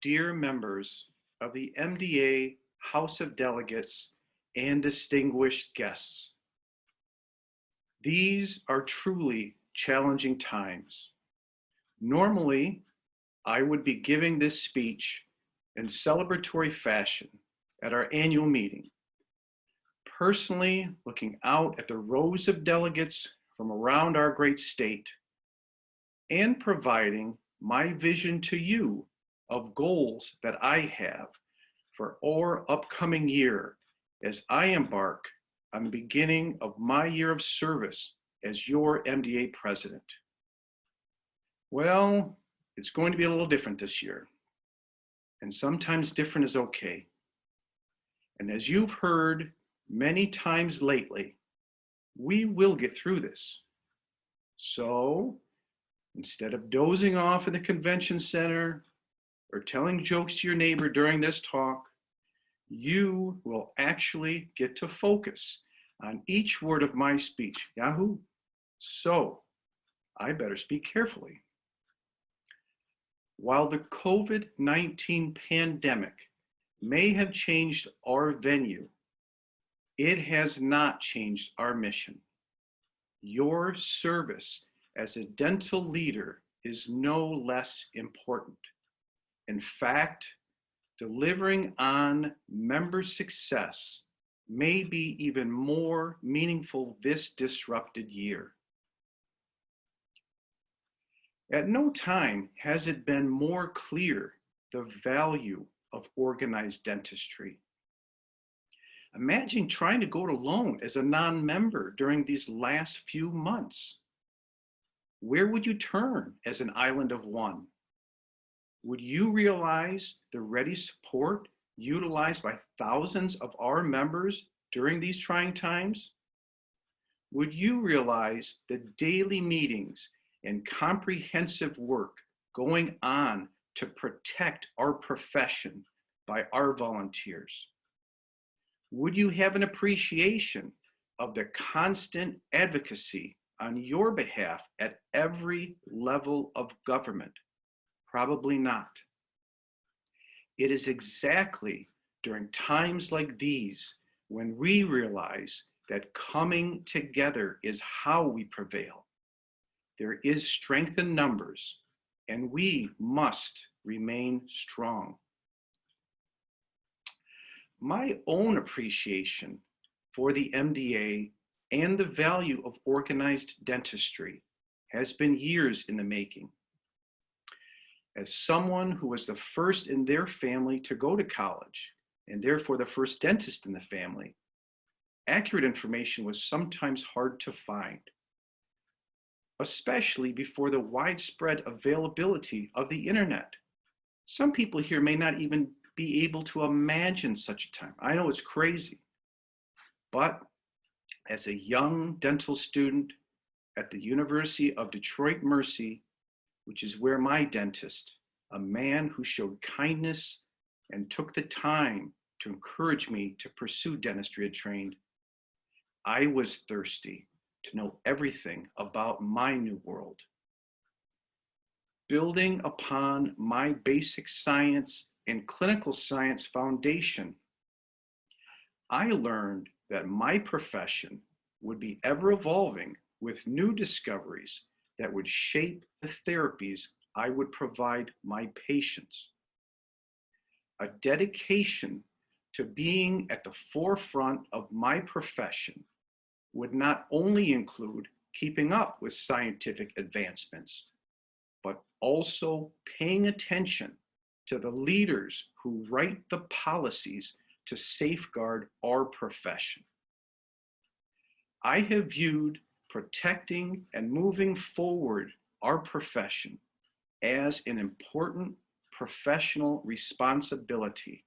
dear members of the MDA House of Delegates and distinguished guests. These are truly challenging times. Normally, I would be giving this speech in celebratory fashion at our annual meeting, personally looking out at the rows of delegates from around our great state and providing my vision to you of goals that I have for our upcoming year as I embark on the beginning of my year of service as your MDA president. Well, it's going to be a little different this year, and sometimes different is okay. And as you've heard many times lately, we will get through this. So instead of dozing off in the convention center or telling jokes to your neighbor during this talk, you will actually get to focus on each word of my speech. Yahoo! So I better speak carefully. While the COVID-19 pandemic may have changed our venue, it has not changed our mission. Your service as a dental leader is no less important. In fact, delivering on member success may be even more meaningful this disrupted year. At no time has it been more clear the value of organized dentistry. Imagine trying to go it alone as a non-member during these last few months. Where would you turn as an island of one? Would you realize the ready support utilized by thousands of our members during these trying times? Would you realize the daily meetings and comprehensive work going on to protect our profession by our volunteers? Would you have an appreciation of the constant advocacy on your behalf at every level of government? Probably not. It is exactly during times like these when we realize that coming together is how we prevail. There is strength in numbers, and we must remain strong. My own appreciation for the MDA and the value of organized dentistry has been years in the making. As someone who was the first in their family to go to college, and therefore the first dentist in the family, accurate information was sometimes hard to find, especially before the widespread availability of the internet. Some people here may not even be able to imagine such a time. I know it's crazy, but as a young dental student at the University of Detroit Mercy, which is where my dentist, a man who showed kindness and took the time to encourage me to pursue dentistry, had trained, I was thirsty to know everything about my new world. Building upon my basic science and clinical science foundation, I learned that my profession would be ever evolving with new discoveries that would shape the therapies I would provide my patients. A dedication to being at the forefront of my profession would not only include keeping up with scientific advancements, but also paying attention to the leaders who write the policies to safeguard our profession. I have viewed protecting and moving forward our profession as an important professional responsibility,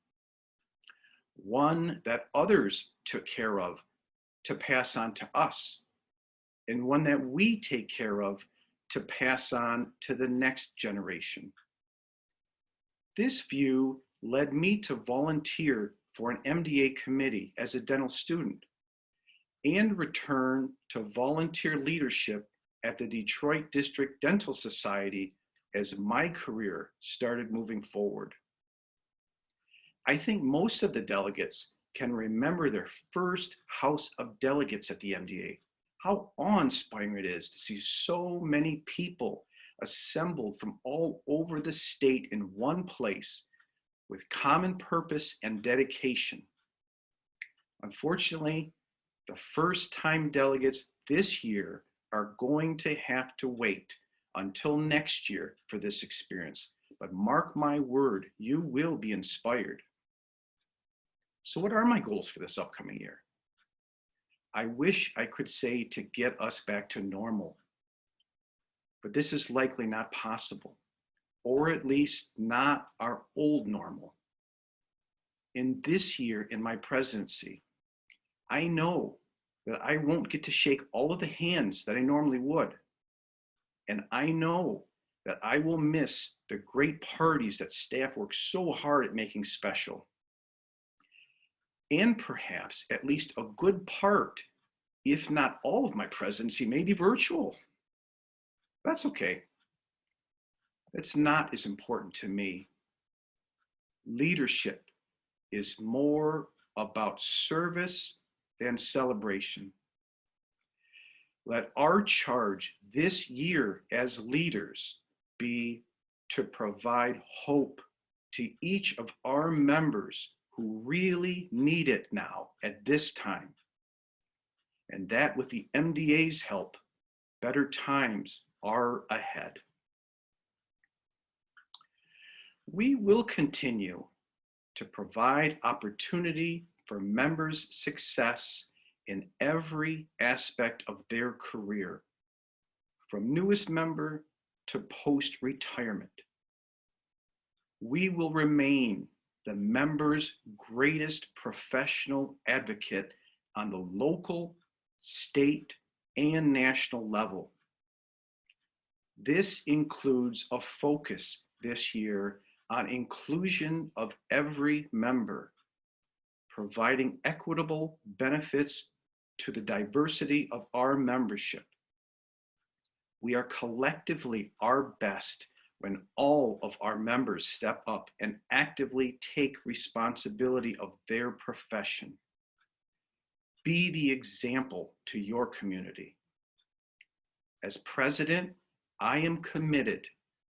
one that others took care of to pass on to us, and one that we take care of to pass on to the next generation. This view led me to volunteer for an MDA committee as a dental student and return to volunteer leadership at the Detroit District Dental Society as my career started moving forward. I think most of the delegates can remember their first House of Delegates at the MDA. How awe-inspiring it is to see so many people assembled from all over the state in one place with common purpose and dedication. Unfortunately, the first-time delegates this year are going to have to wait until next year for this experience. But mark my word, you will be inspired. So what are my goals for this upcoming year? I wish I could say to get us back to normal, but this is likely not possible, or at least not our old normal. In this year, in my presidency, I know that I won't get to shake all of the hands that I normally would. And I know that I will miss the great parties that staff works so hard at making special. And perhaps at least a good part, if not all of my presidency, may be virtual. That's okay. It's not as important to me. Leadership is more about service than celebration. Let our charge this year as leaders be to provide hope to each of our members who really need it now at this time. And that with the MDA's help, better times are ahead. We will continue to provide opportunity for members' success in every aspect of their career, from newest member to post-retirement. We will remain the member's greatest professional advocate on the local, state, and national level. This includes a focus this year on inclusion of every member, providing equitable benefits to the diversity of our membership. We are collectively our best when all of our members step up and actively take responsibility of their profession. Be the example to your community. As president, I am committed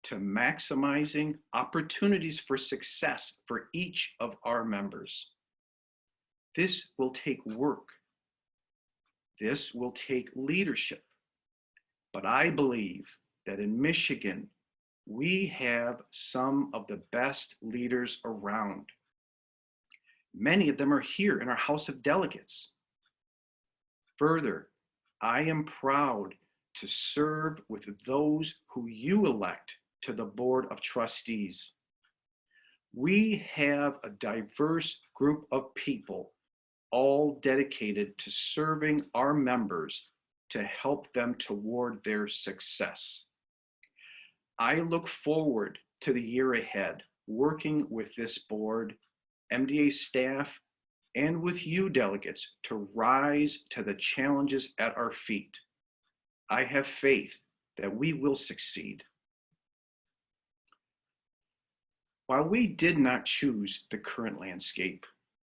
to maximizing opportunities for success for each of our members. This will take work. This will take leadership. But I believe that in Michigan, we have some of the best leaders around. Many of them are here in our House of Delegates. Further, I am proud to serve with those who you elect to the Board of Trustees. We have a diverse group of people, all dedicated to serving our members to help them toward their success. I look forward to the year ahead, working with this board, MDA staff, and with you delegates to rise to the challenges at our feet. I have faith that we will succeed. While we did not choose the current landscape,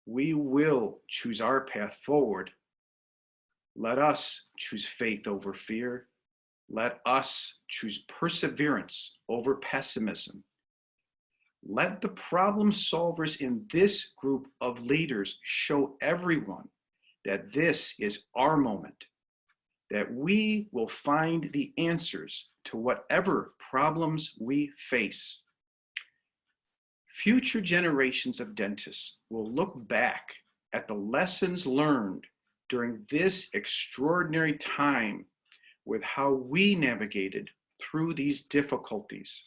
we will choose our path forward. Let us choose faith over fear. Let us choose perseverance over pessimism. Let the problem solvers in this group of leaders show everyone that this is our moment, that we will find the answers to whatever problems we face. Future generations of dentists will look back at the lessons learned during this extraordinary time with how we navigated through these difficulties.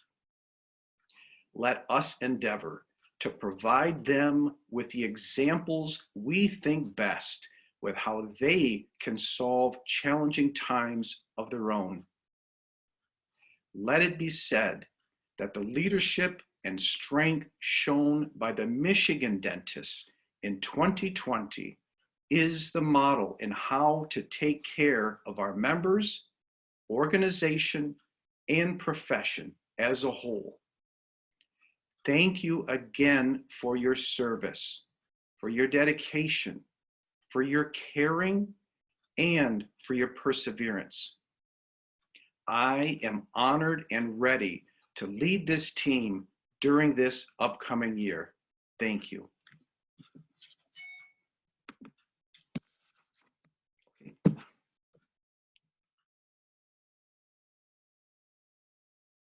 Let us endeavor to provide them with the examples we think best with how they can solve challenging times of their own. Let it be said that the leadership and strength shown by the Michigan dentists in 2020 is the model in how to take care of our members, organization, and profession as a whole. Thank you again for your service, for your dedication, for your caring, and for your perseverance. I am honored and ready to lead this team during this upcoming year. Thank you.